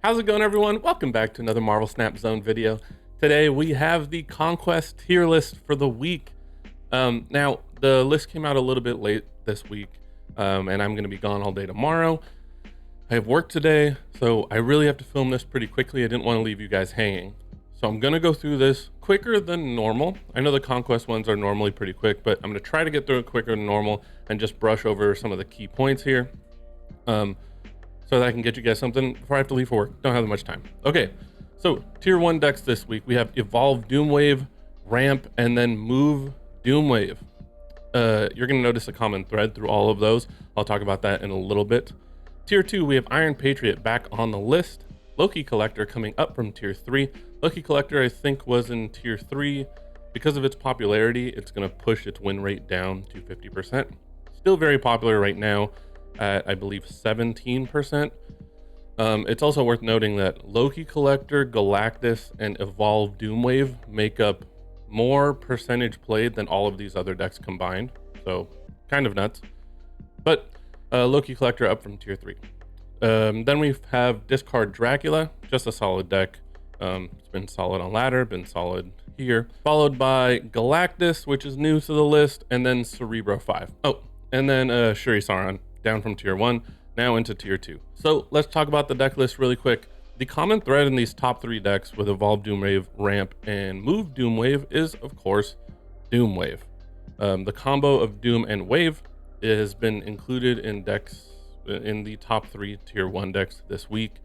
How's it going, everyone? Welcome back to another Marvel Snap Zone video. Today we have the Conquest tier list for the week. Now, the list came out a little bit late this week, and I'm going to be gone all day tomorrow. I have work today, so I really have to film this pretty quickly. I didn't want to leave you guys hanging. So I'm going to go through this quicker than normal. I know the Conquest ones are normally pretty quick, but I'm going to try to get through it quicker than normal and just brush over some of the key points here. So that I can get you guys something before I have to leave for work. Don't have that much time. Okay, so tier 1 decks this week. We have Evolve Doomwave, Ramp, and then Move Doomwave. You're going to notice a common thread through all of those. I'll talk about that in a little bit. Tier 2, we have Iron Patriot back on the list. Loki Collector coming up from tier 3. Loki Collector, I think, was in tier 3. Because of its popularity, it's going to push its win rate down to 50%. Still very popular right now at, I believe, 17%. It's also worth noting that Loki Collector, Galactus, and Evolve Doomwave make up more percentage played than all of these other decks combined. So kind of nuts. But Loki Collector up from tier 3. Then we have Discard Dracula, just a solid deck. It's been solid on ladder, been solid here. Followed by Galactus, which is new to the list, and then Cerebral 5. Oh, and then Shuri down from tier 1, now into tier 2. So let's talk about the deck list really quick. The common thread in these top 3 decks with Evolve Doomwave, Ramp, and Move Doomwave is, of course, Doomwave. The combo of Doom and Wave has been included in decks in the top 3 tier 1 decks this week.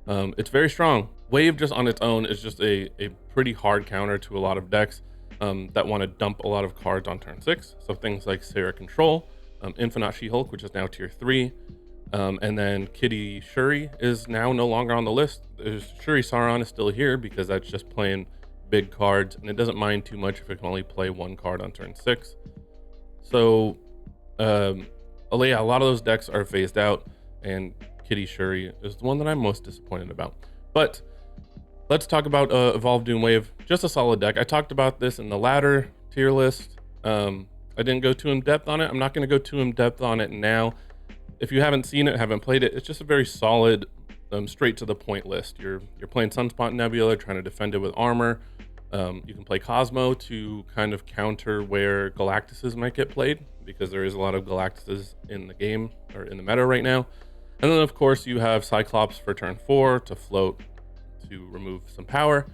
It's very strong. Wave just on its own is just a pretty hard counter to a lot of decks that want to dump a lot of cards on turn 6. So things like Sarah Control, Infinite SheHulk, which is now tier 3, and then Kitty Shuri is now no longer on the list. Shuri Sauron is still here because that's just playing big cards, and it doesn't mind too much if it can only play 1 card on turn 6. So yeah, a lot of those decks are phased out, and Kitty Shuri is the one that I'm most disappointed about. But let's talk about Evolve Doomwave. Just a solid deck. I talked about this in the ladder tier list. I didn't go too in depth on it. I'm not going to go too in depth on it now. If you haven't seen it, haven't played it, it's just a very solid, straight to the point list. You're playing Sunspot Nebula, trying to defend it with armor. You can play Cosmo to kind of counter where Galactuses might get played, because there is a lot of Galactuses in the game or in the meta right now. And then of course you have Cyclops for turn 4 to float to remove some power.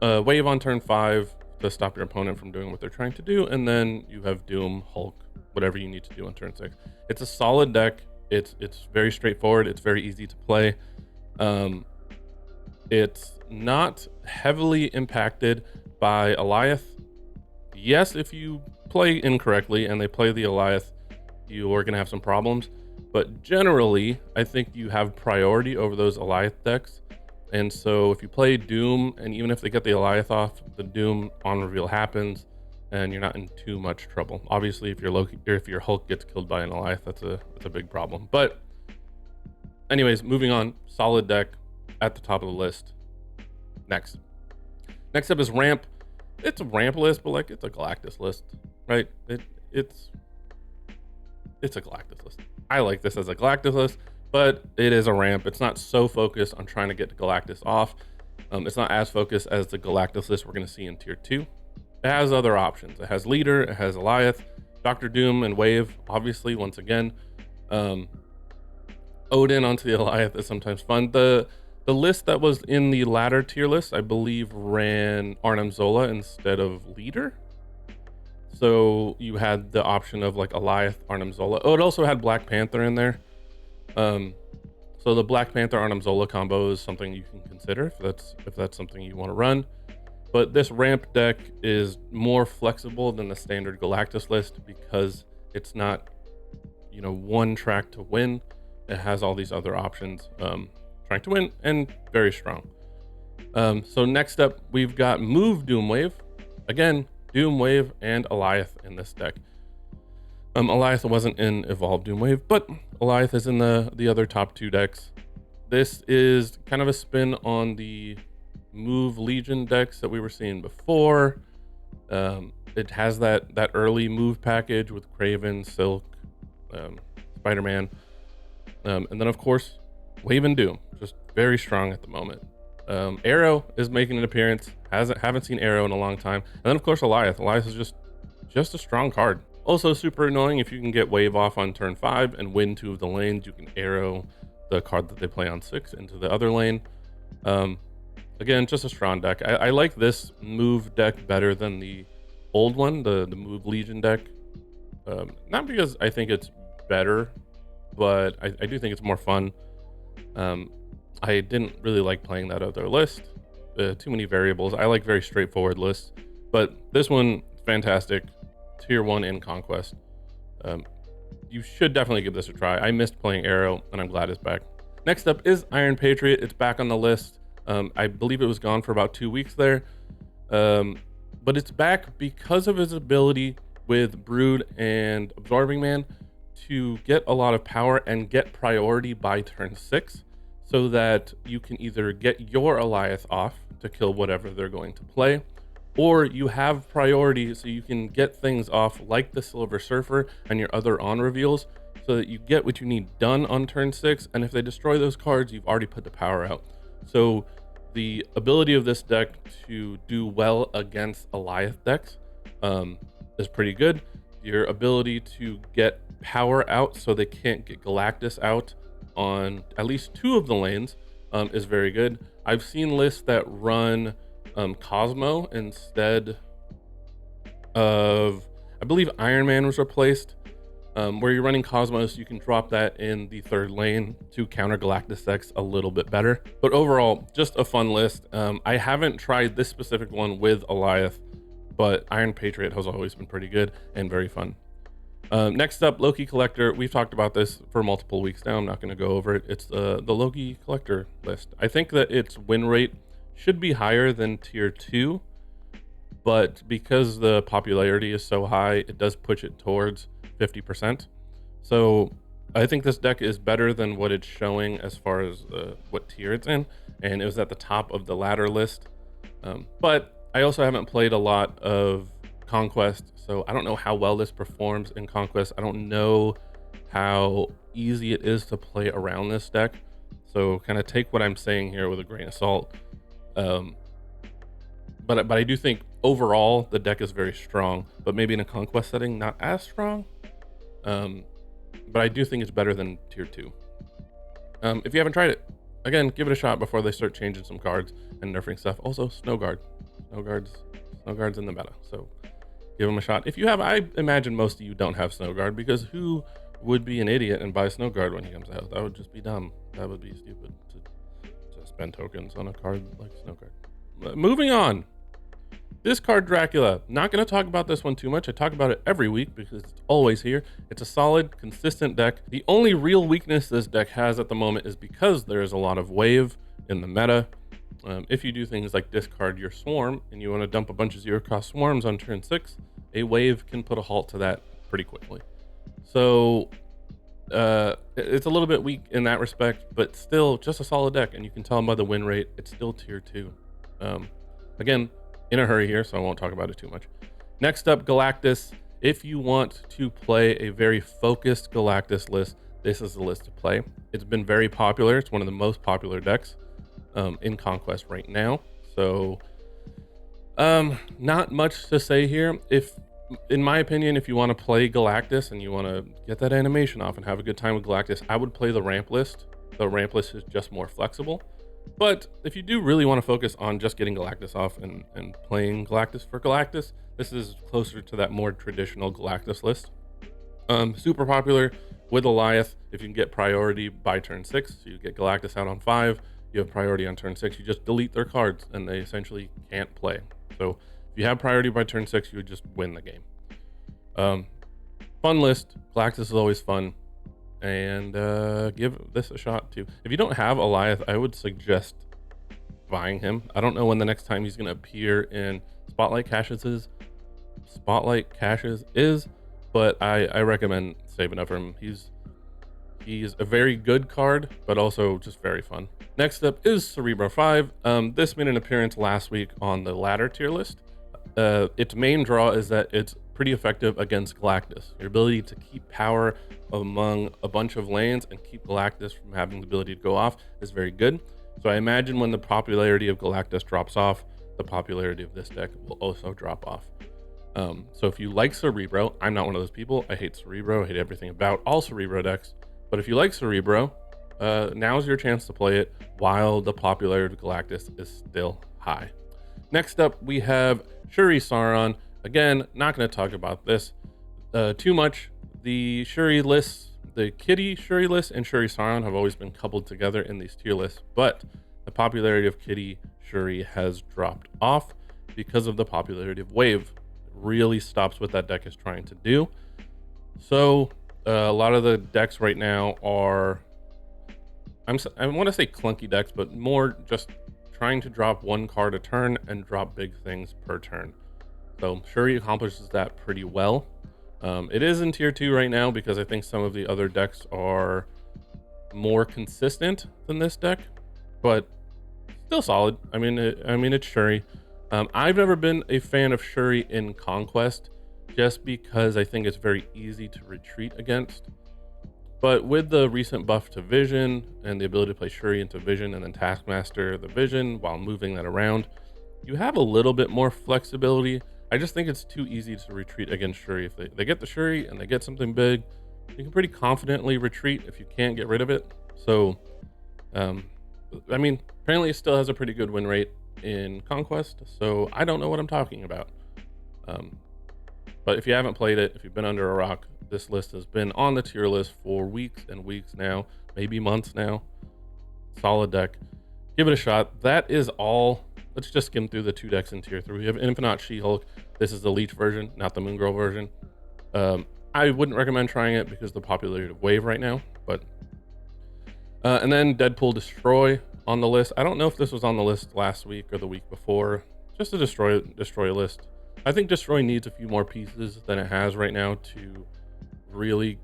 Wave on turn 5 to stop your opponent from doing what they're trying to do, and then you have Doom, Hulk, whatever you need to do on turn 6. It's a solid deck. It's very straightforward. It's very easy to play. It's not heavily impacted by Alioth. Yes, if you play incorrectly and they play the Alioth, you are going to have some problems. But generally, I think you have priority over those Alioth decks. And so if you play Doom, and even if they get the Alioth off, the Doom on reveal happens, and you're not in too much trouble. Obviously, if your Hulk gets killed by an Alioth, that's a big problem. But anyways, moving on, solid deck at the top of the list. Next up is Ramp. It's a Ramp list, but like it's a Galactus list, right? It's a Galactus list. I like this as a Galactus list, but it is a Ramp. It's not so focused on trying to get Galactus off. It's not as focused as the Galactus list we're going to see in tier 2. It has other options. It has Leader, it has Alioth, Dr. Doom, and Wave, obviously, once again. Odin onto the Alioth is sometimes fun. The list that was in the ladder tier list, I believe, ran Arnim Zola instead of Leader. So you had the option of like Alioth, Arnim Zola. Oh, it also had Black Panther in there. So the Black Panther Arnim Zola combo is something you can consider if that's something you want to run. But this Ramp deck is more flexible than the standard Galactus list because it's not, one track to win. It has all these other options trying to win, and very strong. So next up, we've got Move Doomwave. Again, Doomwave and Alioth in this deck. Alioth wasn't in Evolve Doomwave, but Alioth is in the other top 2 decks. This is kind of a spin on the Move Legion decks that we were seeing before. It has that early move package with Kraven, Silk, Spider-Man, and then of course Wave and Doom. Just very strong at the moment. Arrow is making an appearance. Haven't seen Arrow in a long time. And then of course Elias is just a strong card. Also super annoying if you can get wave off on turn 5 and win 2 of the lanes. You can arrow the card that they play on 6 into the other lane. Again, just a strong deck. I like this move deck better than the old one, the move Legion deck. Not because I think it's better, but I do think it's more fun. I didn't really like playing that other list. Too many variables. I like very straightforward lists, but this one, fantastic. Tier 1 in Conquest. You should definitely give this a try. I missed playing Arrow, and I'm glad it's back. Next up is Iron Patriot. It's back on the list. I believe it was gone for about 2 weeks there. But it's back because of his ability with Brood and Absorbing Man to get a lot of power and get priority by turn 6, so that you can either get your Elias off to kill whatever they're going to play, or you have priority so you can get things off like the Silver Surfer and your other on reveals, so that you get what you need done on turn 6, and if they destroy those cards, you've already put the power out. So the ability of this deck to do well against Elias decks is pretty good. Your ability to get power out so they can't get Galactus out on at least 2 of the lanes is very good. I've seen lists that run Cosmo instead of, I believe Iron Man was replaced, where you're running Cosmo so you can drop that in the 3rd lane to counter Galactus decks a little bit better. But overall, just a fun list. I haven't tried this specific one with Elias, but Iron Patriot has always been pretty good and very fun. Next up, Loki Collector. We've talked about this for multiple weeks now. I'm not going to go over it. It's the Loki Collector list. I think that its win rate should be higher than tier 2, but because the popularity is so high, it does push it towards 50%. So I think this deck is better than what it's showing as far as what tier it's in, and it was at the top of the ladder list. But I also haven't played a lot of Conquest, so I don't know how well this performs in Conquest. I don't know how easy it is to play around this deck, so kind of take what I'm saying here with a grain of salt. But I do think overall the deck is very strong, but maybe in a Conquest setting not as strong. But I do think it's better than tier 2. If you haven't tried it, again, give it a shot before they start changing some cards and nerfing stuff. Also, Snow Guard's in the meta, so give them a shot. If you have, I imagine most of you don't have Snow Guard, because who would be an idiot and buy Snow Guard when he comes out? That would just be dumb. That would be stupid to spend tokens on a card like Snow Guard. Moving on. This card, Dracula. Not going to talk about this one too much. I talk about it every week because it's always here. It's a solid, consistent deck. The only real weakness this deck has at the moment is because there is a lot of wave in the meta. If you do things like discard your swarm and you want to dump a bunch of 0-cost swarms on turn 6, a wave can put a halt to that pretty quickly. So it's a little bit weak in that respect, but still just a solid deck, and you can tell by the win rate, it's still tier 2. Again, in a hurry here, so I won't talk about it too much. Next up, Galactus. If you want to play a very focused Galactus list, this is the list to play. It's been very popular. It's one of the most popular decks in Conquest right now. So not much to say here. In my opinion, if you want to play Galactus and you want to get that animation off and have a good time with Galactus, I would play the ramp list. The ramp list is just more flexible. But if you do really want to focus on just getting Galactus off and playing Galactus for Galactus, this is closer to that more traditional Galactus list. Super popular with Elias. If you can get priority by turn 6, so you get Galactus out on 5, you have priority on turn 6, you just delete their cards and they essentially can't play. So if you have priority by turn 6, you would just win the game. Fun list. Galactus is always fun. And give this a shot too. If you don't have Elias, I would suggest buying him. I don't know when the next time he's going to appear in Spotlight Caches is, but I recommend saving up for him. He's a very good card, but also just very fun. Next up is Cerebral 5. This made an appearance last week on the ladder tier list. Its main draw is that it's pretty effective against Galactus. Your ability to keep power among a bunch of lanes and keep Galactus from having the ability to go off is very good. So I imagine when the popularity of Galactus drops off, the popularity of this deck will also drop off. So if you like Cerebro, I'm not one of those people. I hate Cerebro. I hate everything about all Cerebro decks. But if you like Cerebro, now's your chance to play it while the popularity of Galactus is still high. Next up, we have Shuri Sauron. Again, not going to talk about this too much. The Shuri lists, the Kitty Shuri list and Shuri Sauron have always been coupled together in these tier lists, but the popularity of Kitty Shuri has dropped off because of the popularity of Wave. It really stops what that deck is trying to do. So a lot of the decks right now are, I want to say clunky decks, but more just trying to drop one card a turn and drop big things per turn. So Shuri accomplishes that pretty well. It is in tier 2 right now because I think some of the other decks are more consistent than this deck, but still solid. I mean, it's Shuri. I've never been a fan of Shuri in Conquest just because I think it's very easy to retreat against. But with the recent buff to Vision and the ability to play Shuri into Vision and then Taskmaster the Vision while moving that around, you have a little bit more flexibility. I just think it's too easy to retreat against Shuri. If they get the Shuri and they get something big, you can pretty confidently retreat if you can't get rid of it. So, I mean, apparently it still has a pretty good win rate in Conquest, so I don't know what I'm talking about. But if you haven't played it, if you've been under a rock, this list has been on the tier list for weeks and weeks now, maybe months now. Solid deck. Give it a shot. That is all. Let's just skim through the 2 decks in tier 3. We have Infinite SheHulk. This is the Leech version, not the Moon Girl version. I wouldn't recommend trying it because of the popularity of Wave right now, but and then Deadpool Destroy on the list. I don't know if this was on the list last week or the week before. Just a destroy list. I think Destroy needs a few more pieces than it has right now to really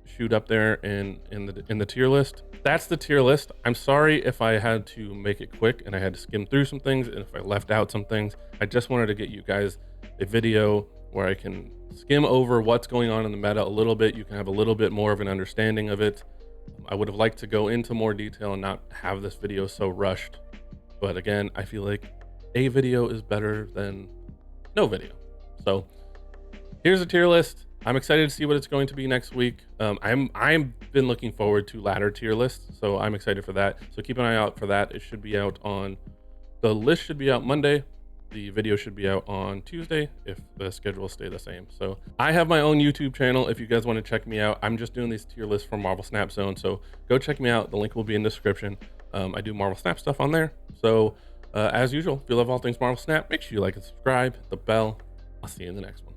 shoot up there in the tier list. That's the tier list. I'm sorry if I had to make it quick and I had to skim through some things and if I left out some things. I just wanted to get you guys a video where I can skim over what's going on in the meta a little bit. You can have a little bit more of an understanding of it. I would have liked to go into more detail and not have this video so rushed. But again, I feel like a video is better than no video. So here's a tier list. I'm excited to see what it's going to be next week. I'm been looking forward to ladder tier lists, so I'm excited for that. So keep an eye out for that. It should be out on, the list should be out Monday. The video should be out on Tuesday if the schedule stay the same. So I have my own YouTube channel if you guys want to check me out. I'm just doing these tier lists for Marvel Snap Zone, so go check me out. The link will be in the description. I do Marvel Snap stuff on there. So as usual, if you love all things Marvel Snap, make sure you like and subscribe, hit the bell. I'll see you in the next one.